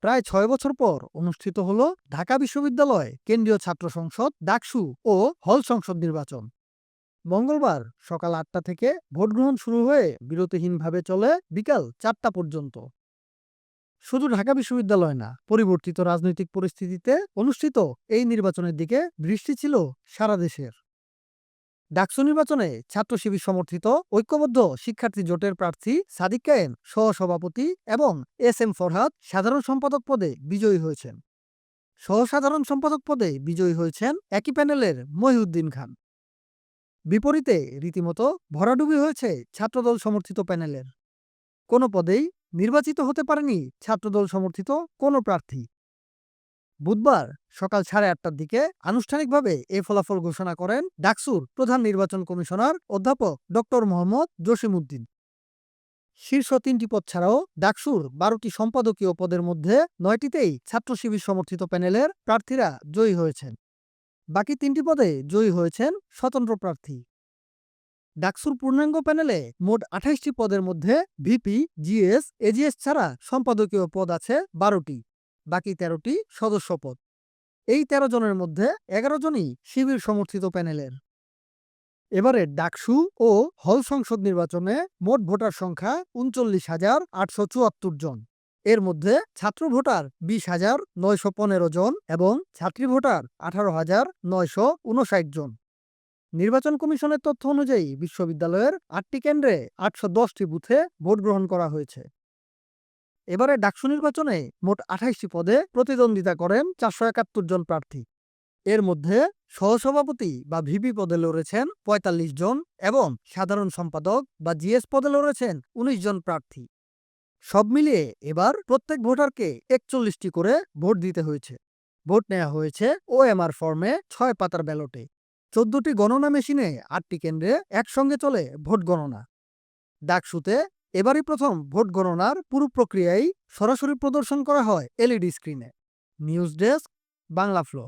প্রায় ৬ বছর পর অনুষ্ঠিত হল ঢাকা বিশ্ববিদ্যালয় কেন্দ্রীয় ছাত্র সংসদ ডাকসু ও হল সংসদ নির্বাচন। মঙ্গলবার সকাল ৮টা থেকে ভোট গ্রহণ শুরু হয়ে বিরতিহীনভাবে চলে বিকাল ৪টা পর্যন্ত। শুধু ঢাকা বিশ্ববিদ্যালয় না, পরিবর্তিত রাজনৈতিক পরিস্থিতিতে অনুষ্ঠিত এই নির্বাচনের দিকে দৃষ্টি ছিল সারা দেশের। ডাকসু নির্বাচনে ছাত্র শিবির সমর্থিত ঐক্যবদ্ধ শিক্ষার্থী জোটের প্রার্থী সাদিক কায়েম সহসভাপতি এবং এস এম ফরহাদ সাধারণ সম্পাদক পদে বিজয়ী হয়েছেন। সহসাধারণ সম্পাদক পদে বিজয়ী হয়েছেন একই প্যানেলের মহিউদ্দিন খান। বিপরীতে রীতিমতো ভরাডুবি হয়েছে ছাত্রদল সমর্থিত প্যানেলের। কোনো পদেই নির্বাচিত হতে পারেনি ছাত্রদল সমর্থিত কোনো প্রার্থী। বুধবার সকাল 8:30টার দিকে আনুষ্ঠানিকভাবে এ ফলাফল ঘোষণা করেন ডাকসুর প্রধান নির্বাচন কমিশনার অধ্যাপক ডক্টর মোহাম্মদ জসিমউদ্দিন। শীর্ষ ৩টি পদ ছাড়াও ডাকসুর ১২টি সম্পাদকীয় পদের মধ্যে ৯টিতেই ছাত্র শিবির সমর্থিত প্যানেলের প্রার্থীরা জয়ী হয়েছেন। বাকি ৩টি পদে জয়ী হয়েছেন স্বতন্ত্র প্রার্থী। ডাকসুর পূর্ণাঙ্গ প্যানেলে মোট ২৮টি পদের মধ্যে ভিপি, জিএস, এজিএস ছাড়া সম্পাদকীয় পদ আছে ১২টি, বাকি ১৩টি সদস্য পদ। এই ১৩ জনের মধ্যে ১১ জনই শিবির সমর্থিত প্যানেলের। এবারে ডাকসু ও হল সংসদ নির্বাচনে মোট ভোটার সংখ্যা ৩৯,৮৭৪ জন। এর মধ্যে ছাত্র ভোটার ২০,৯১৫ জন এবং ছাত্রী ভোটার ১৮,৯৫৯ জন। নির্বাচন কমিশনের তথ্য অনুযায়ী বিশ্ববিদ্যালয়ের ৮টি কেন্দ্রে ৮১০টি বুথে ভোট গ্রহণ করা হয়েছে। এবারে ডাকসু নির্বাচনে মোট ২৮টি পদে প্রতিদ্বন্দ্বিতা করেন ৪৭১ জন প্রার্থী। এর মধ্যে সহসভাপতি বা ভিপি পদে লড়েছেন ৪৫ জন এবং সাধারণ সম্পাদক বা জিএস পদে লড়েছেন ১৯ জন প্রার্থী। সব মিলিয়ে এবার প্রত্যেক ভোটারকে ৪১টি করে ভোট দিতে হয়েছে। ভোট নেওয়া হয়েছে ওএমআর ফর্মে ৬ পাতার ব্যালটে। ১৪টি গণনা মেশিনে ৮টি কেন্দ্রে একসঙ্গে চলে ভোট গণনা। ডাকসুতে এবারই প্রথম ভোট গণনার পুরো প্রক্রিয়াই সরাসরি প্রদর্শন করা হয় এলইডি স্ক্রিনে। News desk, Bangla flow.